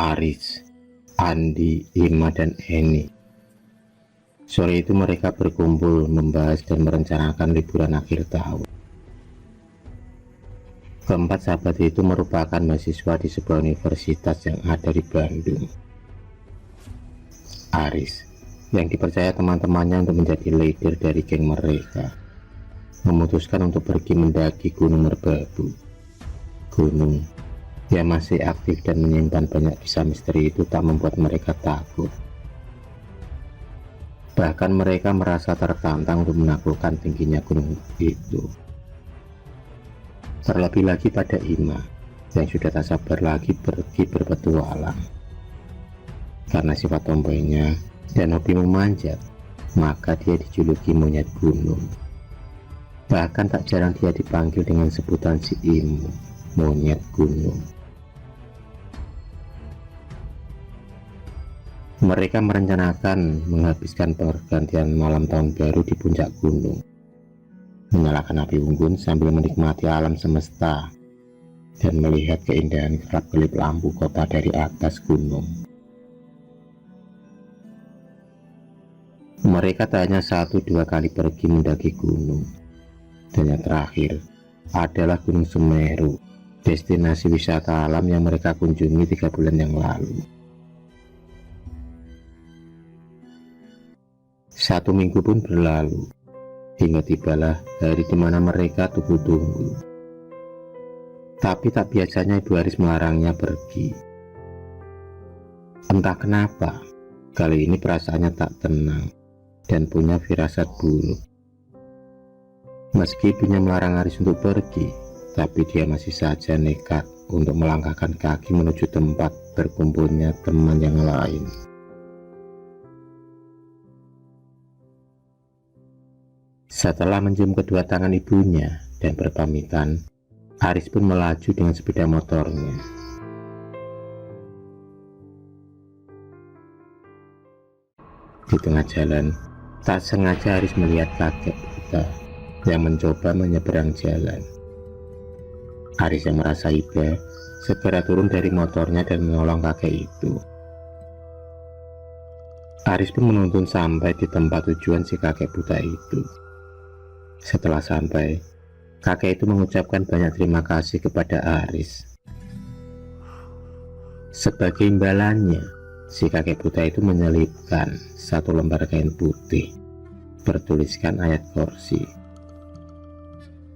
Aris, Andi, Ima, dan Eni. Sore itu mereka berkumpul membahas dan merencanakan liburan akhir tahun. Keempat sahabat itu merupakan mahasiswa di sebuah universitas yang ada di Bandung. Aris, yang dipercaya teman-temannya untuk menjadi leader dari geng mereka, memutuskan untuk pergi mendaki Gunung Merbabu. Gunung yang masih aktif dan menyimpan banyak kisah misteri itu tak membuat mereka takut. Bahkan mereka merasa tertantang untuk menaklukkan tingginya gunung itu. Terlebih lagi pada Ima yang sudah tak sabar lagi pergi berpetualang. Karena sifat tomboynya dan hobi memanjat, maka dia dijuluki monyet gunung. Bahkan tak jarang dia dipanggil dengan sebutan si Imu, monyet gunung. Mereka merencanakan menghabiskan pergantian malam tahun baru di puncak gunung, menyalakan api unggun sambil menikmati alam semesta dan melihat keindahan kerap-kelip lampu kota dari atas gunung. Mereka tak hanya 1-2 kali pergi mendaki gunung, dan yang terakhir adalah Gunung Semeru, destinasi wisata alam yang mereka kunjungi 3 bulan yang lalu. 1 minggu pun berlalu, hingga tibalah hari di mana mereka tunggu-tunggu. Tapi tak biasanya Ibu Aris melarangnya pergi. Entah kenapa, kali ini perasaannya tak tenang dan punya firasat buruk. Meski ibunya melarang Aris untuk pergi, tapi dia masih saja nekat untuk melangkahkan kaki menuju tempat berkumpulnya teman yang lain. Setelah mencium kedua tangan ibunya dan berpamitan, Aris pun melaju dengan sepeda motornya. Di tengah jalan, tak sengaja Aris melihat kakek buta yang mencoba menyeberang jalan. Aris yang merasa iba segera turun dari motornya dan menolong kakek itu. Aris pun menuntun sampai di tempat tujuan si kakek buta itu. Setelah sampai, kakek itu mengucapkan banyak terima kasih kepada Aris. Sebagai imbalannya, si kakek buta itu menyelipkan 1 lembar kain putih bertuliskan ayat kursi.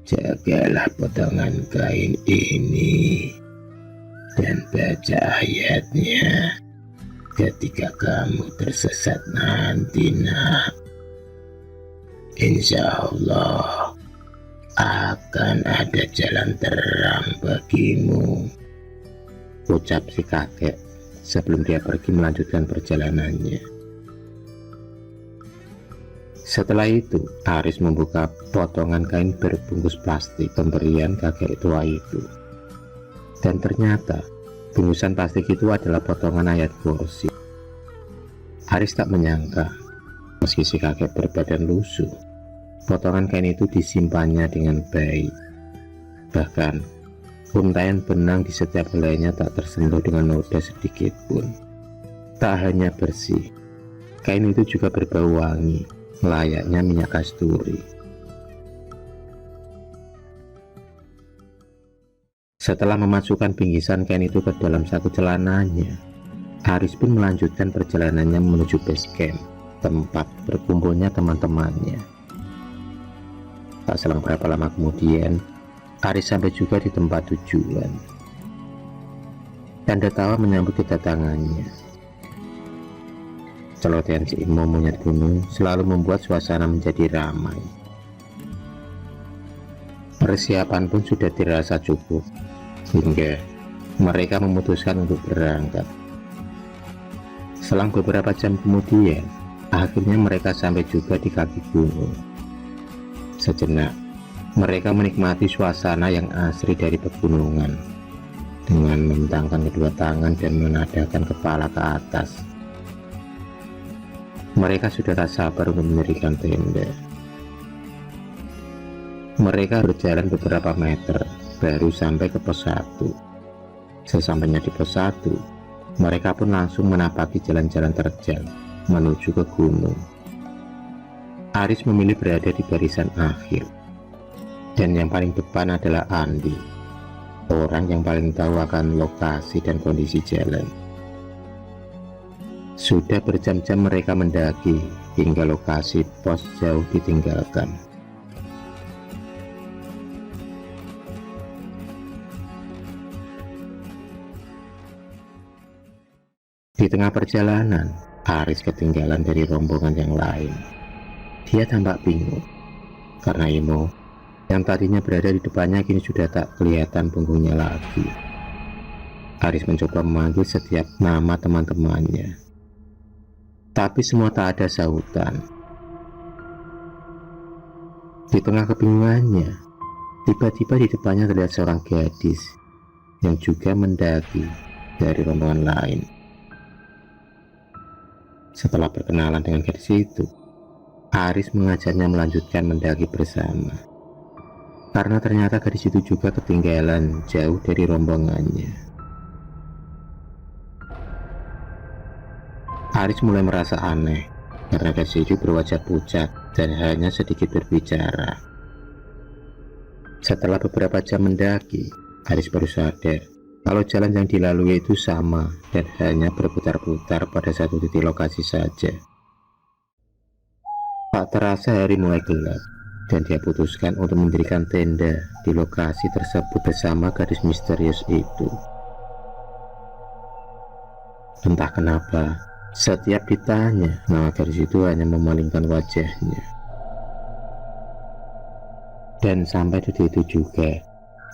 Jagalah potongan kain ini dan baca ayatnya ketika kamu tersesat nanti, nak. Insya Allah akan ada jalan terang bagimu, ucap si kakek sebelum dia pergi melanjutkan perjalanannya. Setelah itu, Aris membuka potongan kain berbungkus plastik pemberian kakek tua itu. Dan ternyata, bungkusan plastik itu adalah potongan ayat kursi. Aris tak menyangka, meski si kakek berbadan lusuh, potongan kain itu disimpannya dengan baik. Bahkan, untayan benang di setiap helainya tak tersentuh dengan noda sedikit pun. Tak hanya bersih, kain itu juga berbau wangi, layaknya minyak kasturi. Setelah memasukkan bingkisan kain itu ke dalam saku celananya, Aris pun melanjutkan perjalanannya menuju base camp, tempat berkumpulnya teman-temannya. Tak selang berapa lama kemudian, Aris sampai juga di tempat tujuan. Tanda tawa menyambut kedatangannya. Celotehan si Imo monyet gunung selalu membuat suasana menjadi ramai. Persiapan pun sudah dirasa cukup, hingga mereka memutuskan untuk berangkat. Selang beberapa jam kemudian, akhirnya mereka sampai juga di kaki gunung. Sejenak, mereka menikmati suasana yang asri dari pegunungan dengan membentangkan kedua tangan dan menadahkan kepala ke atas. Mereka sudah tak sabar untuk mendirikan tenda. Mereka berjalan beberapa meter baru sampai ke pos 1. Sesampainya di pos 1, mereka pun langsung menapaki jalan-jalan terjal menuju ke gunung. Aris memilih berada di barisan akhir, dan yang paling depan adalah Andi, orang yang paling tahu akan lokasi dan kondisi jalan. Sudah berjam-jam mereka mendaki hingga lokasi pos jauh ditinggalkan. Di tengah perjalanan, Aris ketinggalan dari rombongan yang lain. Dia tampak bingung, karena Imo yang tadinya berada di depannya kini sudah tak kelihatan punggungnya lagi. Aris mencoba memanggil setiap nama teman-temannya, tapi semua tak ada sautan. Di tengah kebingungannya, tiba-tiba di depannya terlihat seorang gadis yang juga mendaki dari rombongan lain. Setelah berkenalan dengan gadis itu, Aris mengajaknya melanjutkan mendaki bersama, karena ternyata gadis itu juga ketinggalan jauh dari rombongannya. Aris mulai merasa aneh karena gadis itu berwajah pucat dan hanya sedikit berbicara. Setelah beberapa jam mendaki, Aris baru sadar kalau jalan yang dilalui itu sama dan hanya berputar-putar pada satu titik lokasi saja. Tak terasa hari mulai gelap, dan dia putuskan untuk mendirikan tenda di lokasi tersebut bersama gadis misterius itu. Entah kenapa, setiap ditanya, nama gadis itu hanya memalingkan wajahnya. Dan sampai detik itu juga,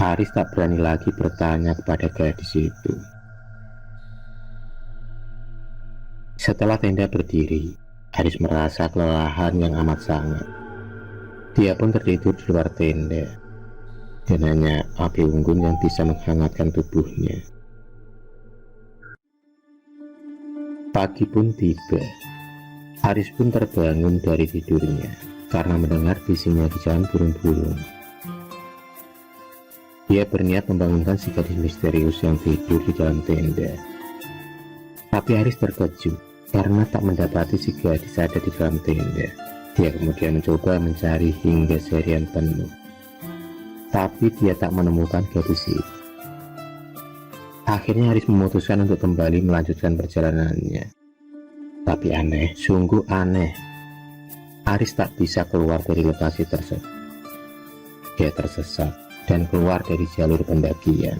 Aris tak berani lagi bertanya kepada gadis itu. Setelah tenda berdiri, Aris merasa kelelahan yang amat sangat. Dia pun tertidur di luar tenda, dan hanya api unggun yang bisa menghangatkan tubuhnya. Pagi pun tiba. Aris pun terbangun dari tidurnya karena mendengar bisinya di jalan burung-burung. Dia berniat membangunkan si gadis misterius yang tidur di dalam tenda. Tapi Aris terkejut karena tak mendapati si gadis ada di dalam tenda. Dia kemudian mencoba mencari hingga seharian penuh, tapi dia tak menemukan gadis itu. Akhirnya Aris memutuskan untuk kembali melanjutkan perjalanannya. Tapi aneh, sungguh aneh, Aris tak bisa keluar dari lokasi tersebut. Dia tersesat dan keluar dari jalur pendakian.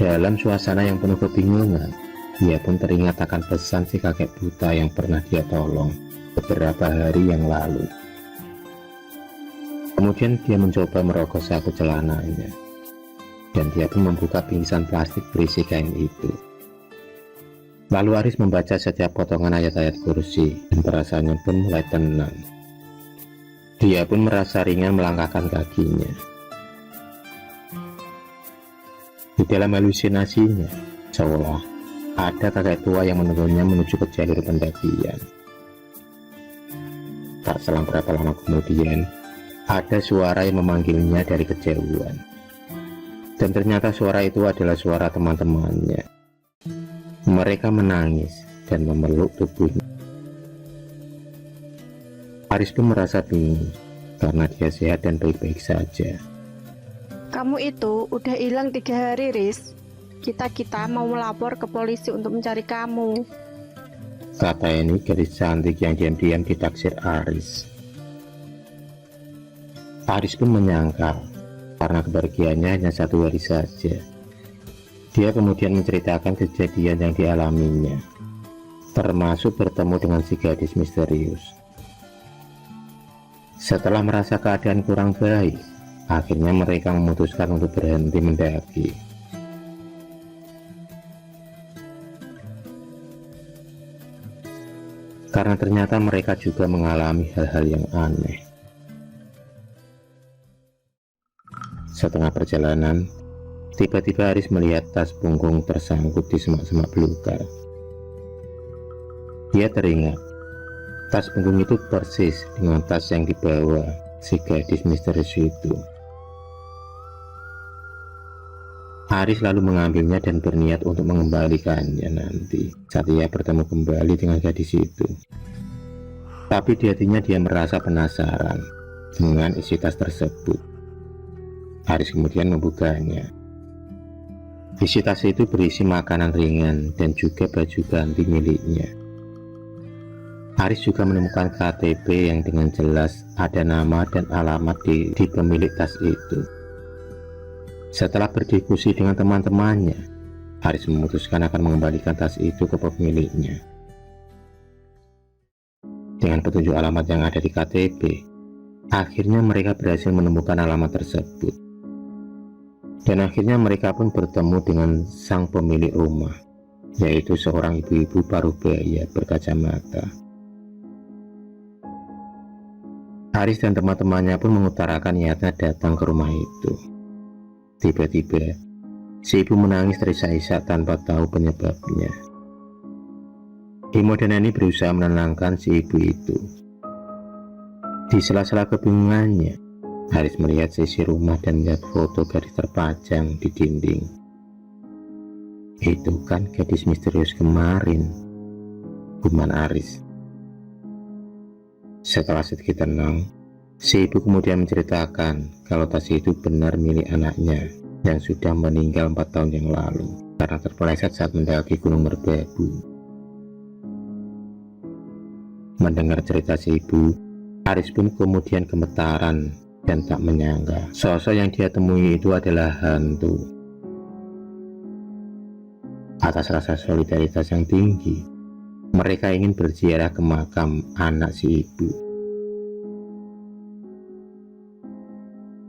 Dalam suasana yang penuh kebingungan, dia pun teringat akan pesan si kakek buta yang pernah dia tolong beberapa hari yang lalu. Kemudian dia mencoba merogoh saku celananya, dan dia pun membuka bingkisan plastik berisi kain itu. Lalu Aris membaca setiap potongan ayat-ayat kursi, dan perasaannya pun mulai tenang. Dia pun merasa ringan melangkahkan kakinya. Di dalam halusinasinya, seolah ada kakek tua yang menurunnya menuju ke jalur pendakian. Tak selang berapa lama kemudian, ada suara yang memanggilnya dari kejauhan. Dan ternyata suara itu adalah suara teman-temannya. Mereka menangis dan memeluk tubuhnya. Aris pun merasa bingung karena dia sehat dan baik-baik saja. Kamu itu udah hilang 3 hari, Riz. Kita mau melapor ke polisi untuk mencari kamu. Kata ini gadis cantik yang diam-diam ditaksir Aris. Aris pun menyangkal karena kepergiannya hanya 1 hari saja. Dia kemudian menceritakan kejadian yang dialaminya. termasuk bertemu dengan si gadis misterius. Setelah merasa keadaan kurang baik, akhirnya mereka memutuskan untuk berhenti mendaki. Karena ternyata mereka juga mengalami hal-hal yang aneh. Setengah perjalanan, tiba-tiba Aris melihat tas punggung tersangkut di semak-semak belukar. Dia teringat, tas punggung itu persis dengan tas yang dibawa si gadis misterius itu. Aris lalu mengambilnya dan berniat untuk mengembalikannya nanti saat ia bertemu kembali dengan gadis itu. Tapi di hatinya dia merasa penasaran dengan isi tas tersebut. Aris kemudian membukanya. Isi tas itu berisi makanan ringan dan juga baju ganti miliknya. Aris juga menemukan KTP yang dengan jelas ada nama dan alamat di pemilik tas itu. Setelah berdiskusi dengan teman-temannya, Aris memutuskan akan mengembalikan tas itu ke pemiliknya. Dengan petunjuk alamat yang ada di KTP, akhirnya mereka berhasil menemukan alamat tersebut. Dan akhirnya mereka pun bertemu dengan sang pemilik rumah, yaitu seorang ibu-ibu paruh baya berkacamata. Aris dan teman-temannya pun mengutarakan niatnya datang ke rumah itu. Tiba-tiba, si ibu menangis terisak-isak tanpa tahu penyebabnya. Imo dan Nani berusaha menenangkan si ibu itu. Di sela-sela kebingungannya, Aris melihat sisi rumah dan melihat foto gadis terpajang di dinding. Itu kan gadis misterius kemarin, gumam Aris. Setelah sedikit tenang, si ibu kemudian menceritakan kalau tas itu benar milik anaknya yang sudah meninggal 4 tahun yang lalu karena terpeleset saat mendaki Gunung Merbabu. Mendengar cerita si ibu, Aris pun kemudian gemetaran dan tak menyangka sosok yang dia temui itu adalah hantu. Atas rasa solidaritas yang tinggi, mereka ingin berziarah ke makam anak si ibu.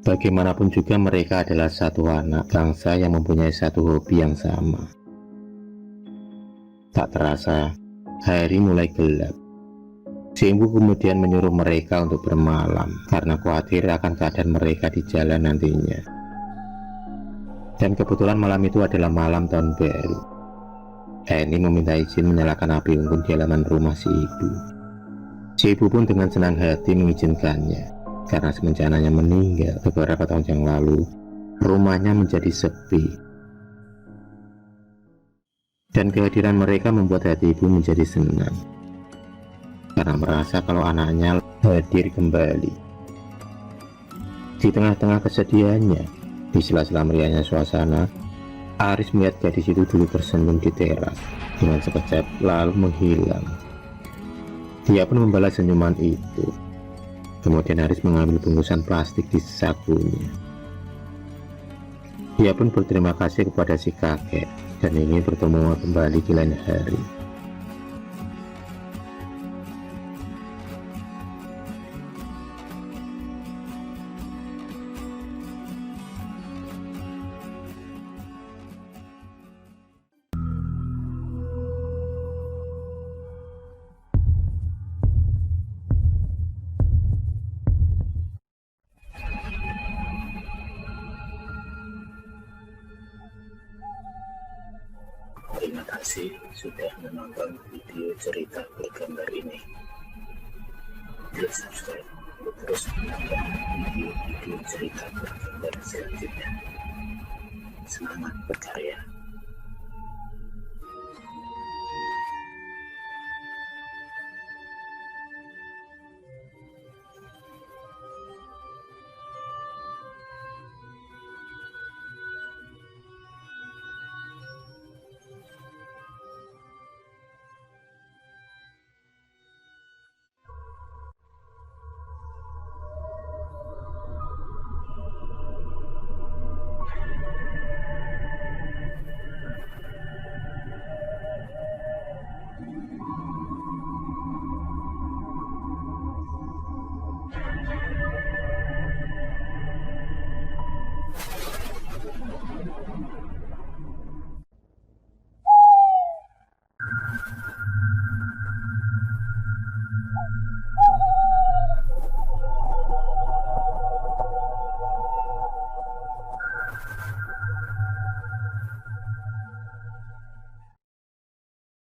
Bagaimanapun juga mereka adalah satu anak bangsa yang mempunyai satu hobi yang sama. Tak terasa, hari mulai gelap. Si ibu kemudian menyuruh mereka untuk bermalam karena khawatir akan keadaan mereka di jalan nantinya. Dan kebetulan malam itu adalah malam tahun baru. Eni meminta izin menyalakan api unggun di halaman rumah si ibu. Si ibu pun dengan senang hati mengizinkannya karena semenjak anaknya meninggal beberapa tahun yang lalu, rumahnya menjadi sepi. Dan kehadiran mereka membuat hati ibu menjadi senang karena merasa kalau anaknya hadir kembali. Di tengah-tengah kesedihannya, di sela-sela meriahnya suasana, Aris melihat gadis itu dulu tersenyum di teras dengan sekejap lalu menghilang. Dia pun membalas senyuman itu. Kemudian Aris mengambil bungkusan plastik di sakunya. Dia pun berterima kasih kepada si kakek dan ingin bertemu kembali di lain hari. Terima kasih sudah menonton video cerita bergambar ini. Klik subscribe untuk terus menonton video-video cerita bergambar selanjutnya. Semangat berkarya.